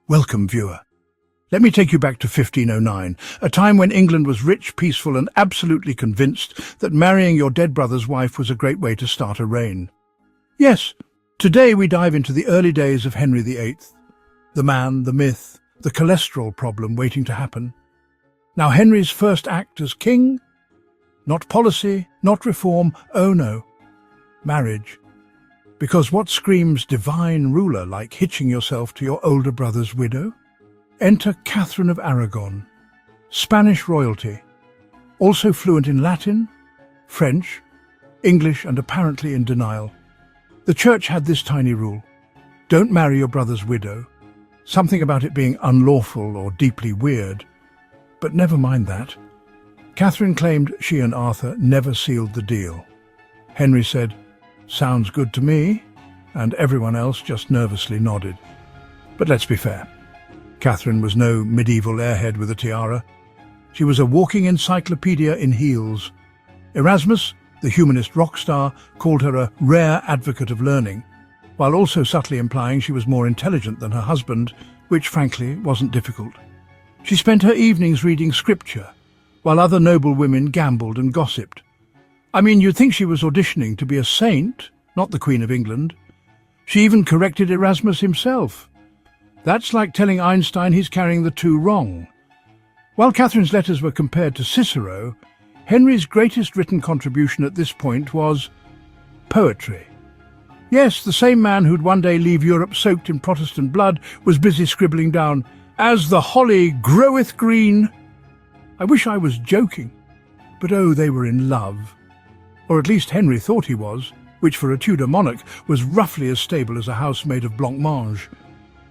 Welcome, viewer. Let me take you back to 1509, a time when England was rich, peaceful, and absolutely convinced that marrying your dead brother's wife was a great way to start a reign. Yes, today we dive into the early days of Henry VIII, the man, the myth, the cholesterol problem waiting to happen. Now, Henry's first act as king? Not policy, not reform, oh no, marriage. Because what screams divine ruler like hitching yourself to your older brother's widow? Enter Catherine of Aragon, Spanish royalty, also fluent in Latin, French, English, and apparently in denial. The church had this tiny rule: don't marry your brother's widow, something about it being unlawful or deeply weird. But never mind that. Catherine claimed she and Arthur never sealed the deal. Henry said, "Sounds good to me," and everyone else just nervously nodded. But let's be fair. Catherine was no medieval airhead with a tiara. She was a walking encyclopedia in heels. Erasmus, the humanist rock star, called her a rare advocate of learning, while also subtly implying she was more intelligent than her husband, which frankly wasn't difficult. She spent her evenings reading scripture, while other noble women gambled and gossiped. I mean, you'd think she was auditioning to be a saint, not the Queen of England. She even corrected Erasmus himself. That's like telling Einstein he's carrying the two wrong. While Catherine's letters were compared to Cicero, Henry's greatest written contribution at this point was poetry. Yes, the same man who'd one day leave Europe soaked in Protestant blood was busy scribbling down, "As the holly groweth green." I wish I was joking, but oh, they were in love. Or at least Henry thought he was, which for a Tudor monarch was roughly as stable as a house made of blancmange.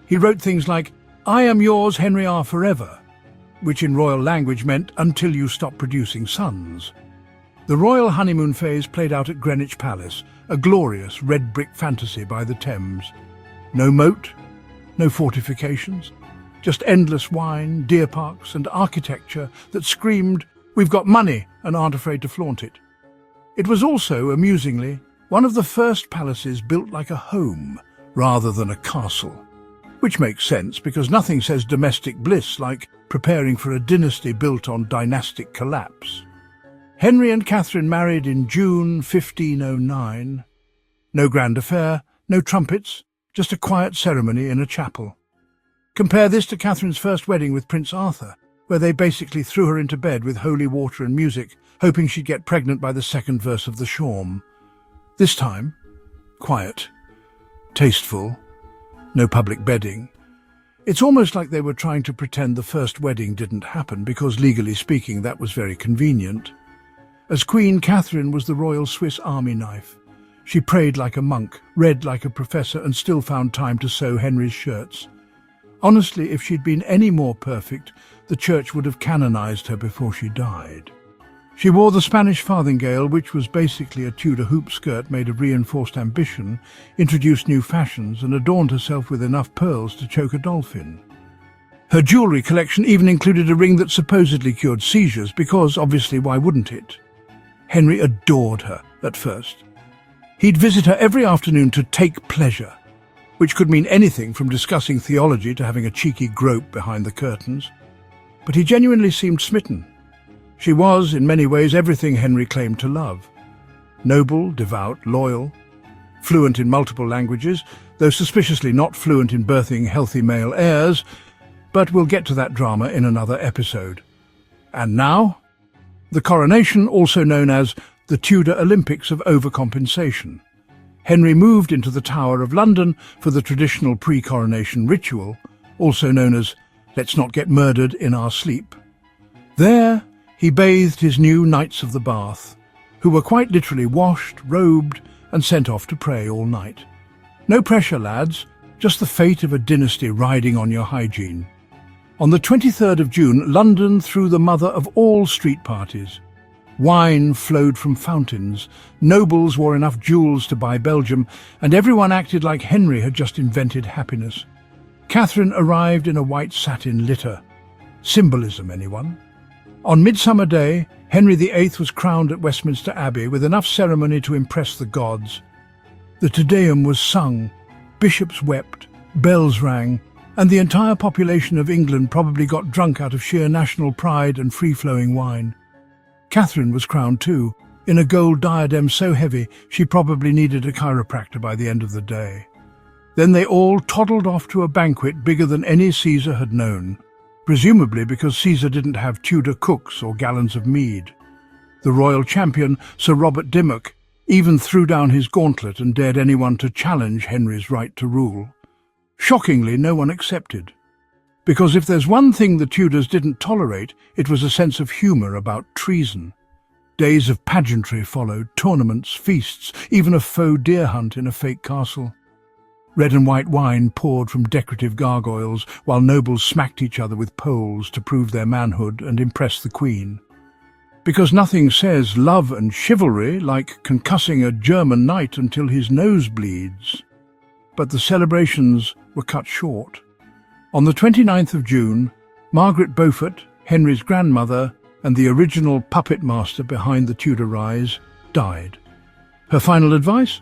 He wrote things like, "I am yours, Henry R. forever," which in royal language meant "until you stop producing sons." The royal honeymoon phase played out at Greenwich Palace, a glorious red brick fantasy by the Thames. No moat, no fortifications, just endless wine, deer parks and architecture that screamed, "We've got money," and aren't afraid to flaunt it. It was also, amusingly, one of the first palaces built like a home rather than a castle. Which makes sense because nothing says domestic bliss like preparing for a dynasty built on dynastic collapse. Henry and Catherine married in June 1509. No grand affair, no trumpets, just a quiet ceremony in a chapel. Compare this to Catherine's first wedding with Prince Arthur, where they basically threw her into bed with holy water and music, hoping she'd get pregnant by the second verse of the Shawm. This time, quiet, tasteful, no public bedding. It's almost like they were trying to pretend the first wedding didn't happen because, legally speaking, that was very convenient. As Queen, Catherine was the royal Swiss army knife. She prayed like a monk, read like a professor, and still found time to sew Henry's shirts. Honestly, if she'd been any more perfect, the church would have canonized her before she died. She wore the Spanish farthingale, which was basically a Tudor hoop skirt made of reinforced ambition, introduced new fashions, and adorned herself with enough pearls to choke a dolphin. Her jewellery collection even included a ring that supposedly cured seizures, because, obviously, why wouldn't it? Henry adored her at first. He'd visit her every afternoon to take pleasure, which could mean anything from discussing theology to having a cheeky grope behind the curtains. But he genuinely seemed smitten. She was, in many ways, everything Henry claimed to love. Noble, devout, loyal, fluent in multiple languages, though suspiciously not fluent in birthing healthy male heirs, but we'll get to that drama in another episode. And now, the coronation, also known as the Tudor Olympics of overcompensation. Henry moved into the Tower of London for the traditional pre-coronation ritual, also known as "let's not get murdered in our sleep." There, he bathed his new Knights of the Bath, who were quite literally washed, robed, and sent off to pray all night. No pressure, lads, just the fate of a dynasty riding on your hygiene. On the 23rd of June, London threw the mother of all street parties. Wine flowed from fountains, nobles wore enough jewels to buy Belgium, and everyone acted like Henry had just invented happiness. Catherine arrived in a white satin litter. Symbolism, anyone? On Midsummer Day, Henry VIII was crowned at Westminster Abbey with enough ceremony to impress the gods. The Te Deum was sung, bishops wept, bells rang, And the entire population of England probably got drunk out of sheer national pride and free-flowing wine. Catherine was crowned too, in a gold diadem so heavy she probably needed a chiropractor by the end of the day. Then they all toddled off to a banquet bigger than any Caesar had known, presumably because Caesar didn't have Tudor cooks or gallons of mead. The royal champion, Sir Robert Dimmock, even threw down his gauntlet and dared anyone to challenge Henry's right to rule. Shockingly, no one accepted. Because if there's one thing the Tudors didn't tolerate, it was a sense of humour about treason. Days of pageantry followed, tournaments, feasts, even a faux deer hunt in a fake castle. Red and white wine poured from decorative gargoyles, while nobles smacked each other with poles to prove their manhood and impress the Queen. Because nothing says love and chivalry like concussing a German knight until his nose bleeds. But the celebrations were cut short. On the 29th of June, Margaret Beaufort, Henry's grandmother and the original puppet master behind the Tudor rise, died. Her final advice?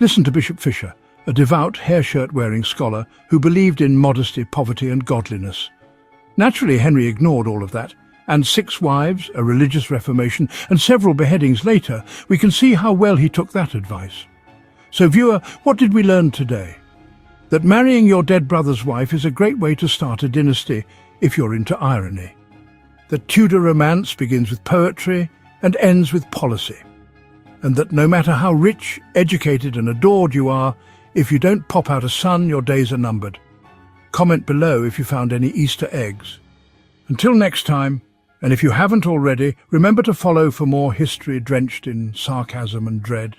Listen to Bishop Fisher, a devout hair-shirt-wearing scholar who believed in modesty, poverty and godliness. Naturally, Henry ignored all of that, and 6 wives, a religious reformation, and several beheadings later, we can see how well he took that advice. So, viewer, what did we learn today? That marrying your dead brother's wife is a great way to start a dynasty if you're into irony. That Tudor romance begins with poetry and ends with policy. And that no matter how rich, educated and adored you are, if you don't pop out a son, your days are numbered. Comment below if you found any Easter eggs. Until next time, and if you haven't already, remember to follow for more history drenched in sarcasm and dread.